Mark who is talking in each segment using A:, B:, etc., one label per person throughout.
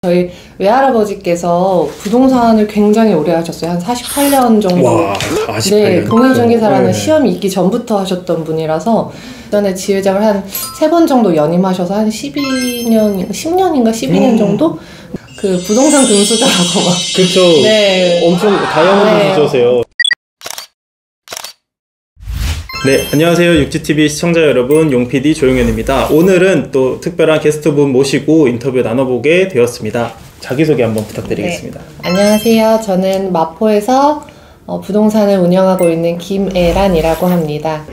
A: 저희 외할아버지께서 부동산을 굉장히 오래 하셨어요. 한 48년 정도.
B: 와, 48년.
A: 네, 공인중개사라는
B: 네.
A: 시험이 있기 전부터 하셨던 분이라서 그전에 지회장을 한 3번 정도 연임하셔서 한 10년인가 12년 정도 그 부동산 금수저라고 막.
B: 그쵸.
A: 네.
B: 엄청 다이아몬드 유저세요. 네, 안녕하세요. 육지TV 시청자 여러분, 용PD 조용현입니다. 오늘은 또 특별한 게스트분 모시고 인터뷰 나눠보게 되었습니다. 자기소개 한번 부탁드리겠습니다.
A: 네. 안녕하세요. 저는 마포에서 부동산을 운영하고 있는 김애란이라고 합니다.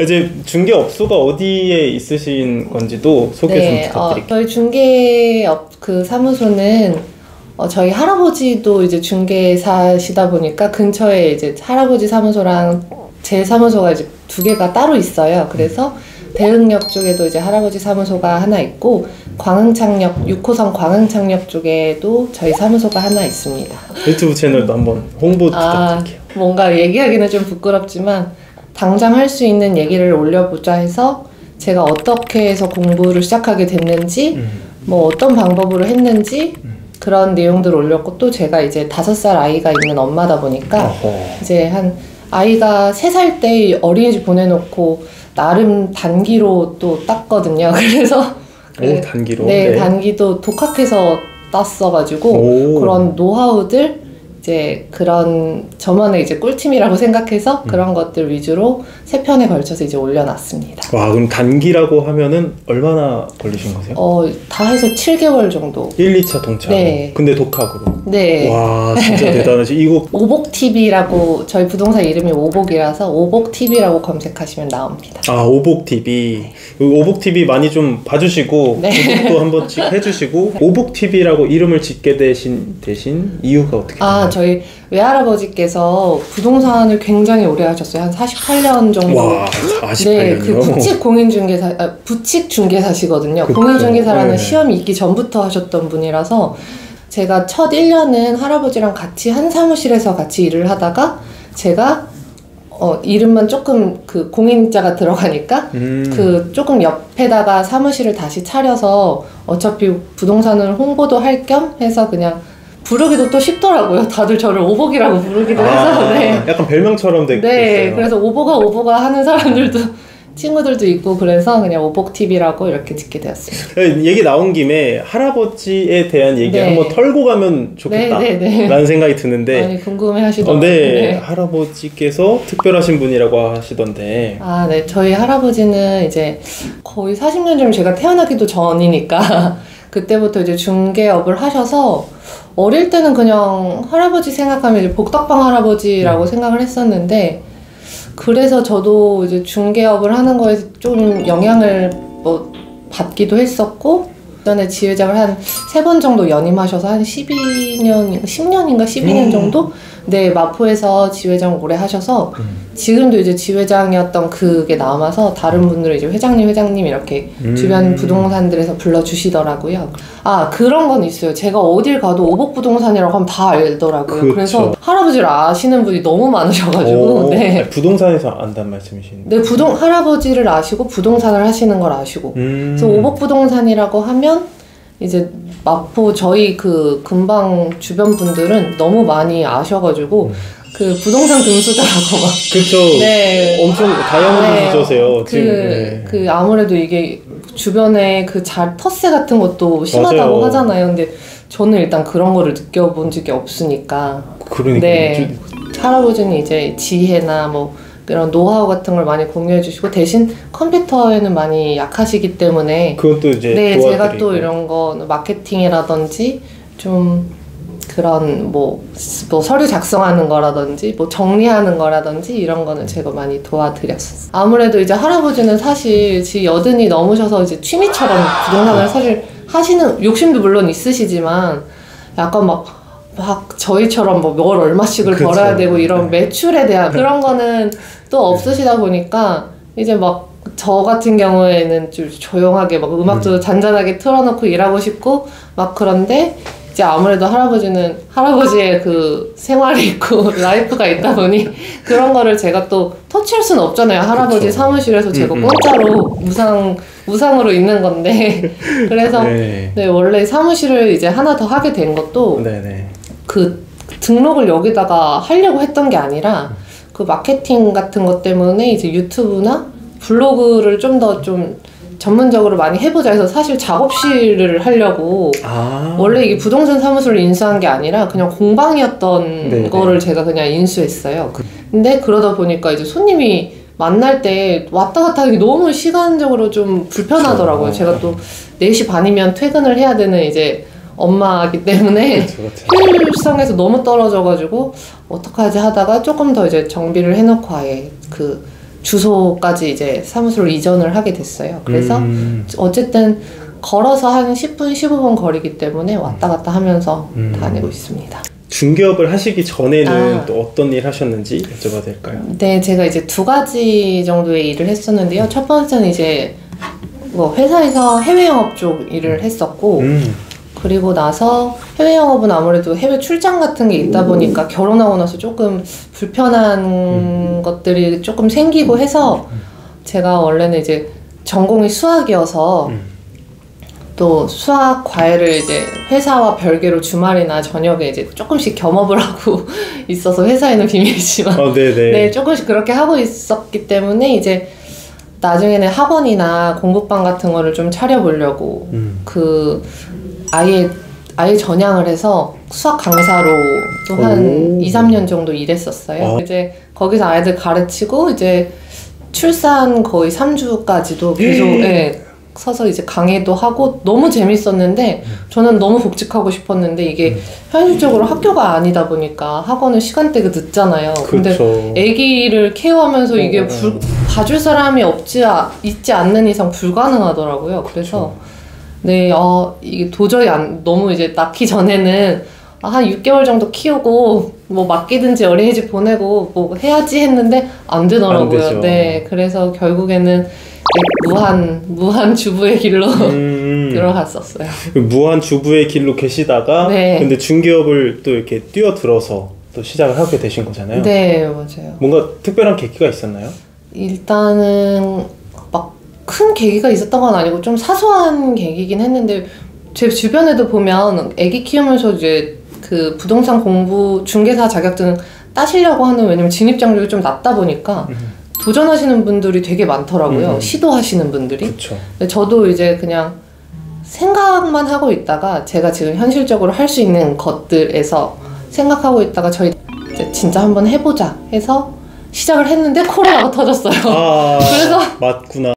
B: 이제 중개업소가 어디에 있으신 건지도 소개 좀 부탁드릴게요.
A: 저희 중개업 그 사무소는 저희 할아버지도 이제 중개사시다 보니까 근처에 이제 할아버지 사무소랑 제 사무소가 이제 2개가 따로 있어요. 그래서 대흥역 쪽에도 이제 할아버지 사무소가 하나 있고 광흥창역 6호선 광흥창역 쪽에도 저희 사무소가 하나 있습니다.
B: 유튜브 채널도 한번 홍보 부탁드릴게요.
A: 뭔가 얘기하기는 좀 부끄럽지만 당장 할 수 있는 얘기를 올려보자 해서 제가 어떻게 해서 공부를 시작하게 됐는지 뭐 어떤 방법으로 했는지 그런 내용들을 올렸고, 또 제가 이제 5살 아이가 있는 엄마다 보니까 이제 한 아이가 3살 때 어린이집 보내놓고 나름 단기로 또 땄거든요. 그래서
B: 단기로?
A: 네, 단기도 독학해서 땄어가지고 그런 노하우들 이제 그런 저만의 이제 꿀팁이라고 생각해서 그런 것들 위주로 3편에 걸쳐서 이제 올려놨습니다.
B: 와, 그럼 단기라고 하면은 얼마나 걸리신 거세요?
A: 다 해서 7개월 정도.
B: 1, 2차 동차.
A: 네.
B: 근데 독학으로.
A: 네.
B: 와, 진짜 대단하시. 이거
A: 오복TV라고 저희 부동산 이름이 오복이라서 오복TV라고 검색하시면 나옵니다.
B: 아, 오복TV. 오복TV 많이 좀 봐주시고
A: 네.
B: 구독도 한 번씩 해주시고. 오복TV라고 이름을 짓게 되신 이유가 어떻게 되나요?
A: 저희 외할아버지께서 부동산을 굉장히 오래 하셨어요. 한 48년 정도.
B: 와, 48년이요?
A: 네, 그 부칙 중개사시거든요.
B: 그쵸.
A: 공인중개사라는
B: 네.
A: 시험이 있기 전부터 하셨던 분이라서 제가 첫 1년은 할아버지랑 같이 한 사무실에서 같이 일을 하다가 제가 이름만 조금 그 공인자가 들어가니까 그 조금 옆에다가 사무실을 다시 차려서 어차피 부동산을 홍보도 할 겸 해서 그냥 부르기도 또 쉽더라고요. 다들 저를 오복이라고 부르기도 해서. 네.
B: 약간 별명처럼 되게
A: 네,
B: 있어요.
A: 그래서 오보가 하는 사람들도 친구들도 있고 그래서 그냥 오복TV라고 이렇게 짓게 되었습니다.
B: 얘기 나온 김에 할아버지에 대한 얘기
A: 네.
B: 한번 털고 가면 좋겠다 라는 생각이 드는데
A: 많이 궁금해 하시더라고요.
B: 네, 할아버지께서 특별하신 분이라고 하시던데.
A: 네. 저희 할아버지는 이제 거의 40년 전 제가 태어나기도 전이니까 그때부터 이제 중개업을 하셔서 어릴 때는 그냥 할아버지 생각하면 이제 복덕방 할아버지라고 생각을 했었는데, 그래서 저도 이제 중개업을 하는 거에 좀 영향을 받기도 했었고, 그전에 지회장을 한 3번 정도 연임하셔서 한 10년인가 12년 정도? 네, 마포에서 지회장 오래 하셔서 지금도 이제 지회장이었던 그게 남아서 다른 분들은 이제 회장님 이렇게 주변 부동산들에서 불러주시더라고요. 그런 건 있어요. 제가 어딜 가도 오복부동산이라고 하면 다 알더라고요.
B: 그쵸.
A: 그래서 할아버지를 아시는 분이 너무 많으셔가지고. 네.
B: 부동산에서 안단 말씀이신데.
A: 네, 할아버지를 아시고 부동산을 하시는 걸 아시고. 그래서 오복부동산이라고 하면 이제 마포 저희 그 근방 주변 분들은 너무 많이 아셔가지고 그 부동산 금수저라고 막.
B: 그쵸.
A: 네.
B: 엄청 다이아몬드 유저세요.
A: 그 아무래도 이게 주변에 그 텃세 같은 것도 심하다고
B: 맞아요.
A: 하잖아요. 근데 저는 일단 그런 거를 느껴본 적이 없으니까.
B: 그러니까.
A: 네. 할아버지는 이제 지혜나 뭐 이런 노하우 같은 걸 많이 공유해 주시고, 대신 컴퓨터에는 많이 약하시기 때문에
B: 그것도 이제
A: 도와드리고. 제가 또 이런 거 마케팅이라든지 좀 그런 뭐 서류 작성하는 거라든지 뭐 정리하는 거라든지 이런 거는 제가 많이 도와드렸었어요. 아무래도 이제 할아버지는 사실 지 80이 넘으셔서 이제 취미처럼 부동산을 사실 하시는 욕심도 물론 있으시지만 약간 막 저희처럼 뭐 월 얼마씩을
B: 그쵸.
A: 벌어야 되고 이런 매출에 대한 그런 거는 또 없으시다 보니까 이제 막 저 같은 경우에는 좀 조용하게 막 음악도 잔잔하게 틀어놓고 일하고 싶고 막 그런데 이제 아무래도 할아버지는 할아버지의 그 생활이 있고 라이프가 있다 보니 그런 거를 제가 또 터치할 수는 없잖아요. 할아버지
B: 그쵸.
A: 사무실에서 제가 공짜로 무상으로 있는 건데 그래서
B: 네.
A: 네, 원래 사무실을 이제 하나 더 하게 된 것도
B: 네네.
A: 그 등록을 여기다가 하려고 했던 게 아니라 그 마케팅 같은 것 때문에 이제 유튜브나 블로그를 좀 더 좀 전문적으로 많이 해보자 해서 사실 작업실을 하려고 원래 이게 부동산 사무소를 인수한 게 아니라 그냥 공방이었던
B: 네네.
A: 거를 제가 그냥 인수했어요. 근데 그러다 보니까 이제 손님이 만날 때 왔다 갔다 하기 너무 시간적으로 좀 불편하더라고요. 제가 또 4시 반이면 퇴근을 해야 되는 이제 엄마이기 때문에 효율성에서 너무 떨어져가지고 어떡하지 하다가 조금 더 이제 정비를 해놓고 아예 그 주소까지 이제 사무소로 이전을 하게 됐어요. 그래서 어쨌든 걸어서 한 10분, 15분 거리기 때문에 왔다 갔다 하면서 다니고 있습니다.
B: 중개업을 하시기 전에는 또 어떤 일 하셨는지 여쭤봐도 될까요?
A: 네, 제가 이제 2가지 정도의 일을 했었는데요. 첫 번째는 이제 뭐 회사에서 해외 영업 쪽 일을 했었고 그리고 나서 해외 영업은 아무래도 해외 출장 같은 게 있다 보니까 결혼하고 나서 조금 불편한 것들이 조금 생기고 해서 제가 원래는 이제 전공이 수학이어서 또 수학 과외를 이제 회사와 별개로 주말이나 저녁에 이제 조금씩 겸업을 하고 있어서 회사에는 비밀이지만 네, 조금씩 그렇게 하고 있었기 때문에 이제 나중에는 학원이나 공부방 같은 거를 좀 차려보려고 그 아예 전향을 해서 수학 강사로 또 한 2, 3년 정도 일했었어요. 이제 거기서 아이들 가르치고 이제 출산 거의 3주까지도 계속 서서 이제 강의도 하고 너무 재밌었는데 저는 너무 복직하고 싶었는데 이게 현실적으로 학교가 아니다 보니까 학원은 시간대가 늦잖아요. 근데 아기를 케어하면서 이게 봐줄 사람이 있지 않는 이상 불가능하더라고요. 그래서 네, 이게 도저히 너무 이제 낳기 전에는 한 6개월 정도 키우고 뭐 맡기든지 어린이집 보내고 뭐 해야지 했는데 안 되더라고요. 네, 그래서 결국에는 무한 주부의 길로 들어갔었어요.
B: 무한 주부의 길로 계시다가 근데 중개업을 또 이렇게 뛰어들어서 또 시작을 하게 되신 거잖아요.
A: 네, 맞아요.
B: 뭔가 특별한 계기가 있었나요?
A: 일단은 막 큰 계기가 있었던 건 아니고 좀 사소한 계기긴 했는데 제 주변에도 보면 아기 키우면서 이제 그 부동산 공부 중개사 자격증 따시려고 하는 왜냐면 진입장벽이 좀 낮다 보니까 도전하시는 분들이 되게 많더라고요. 시도하시는 분들이. 근데 저도 이제 그냥 생각만 하고 있다가 제가 지금 현실적으로 할 수 있는 것들에서 생각하고 있다가 저희 이제 진짜 한번 해보자 해서 시작을 했는데 코로나가 터졌어요.
B: 그래서 맞구나.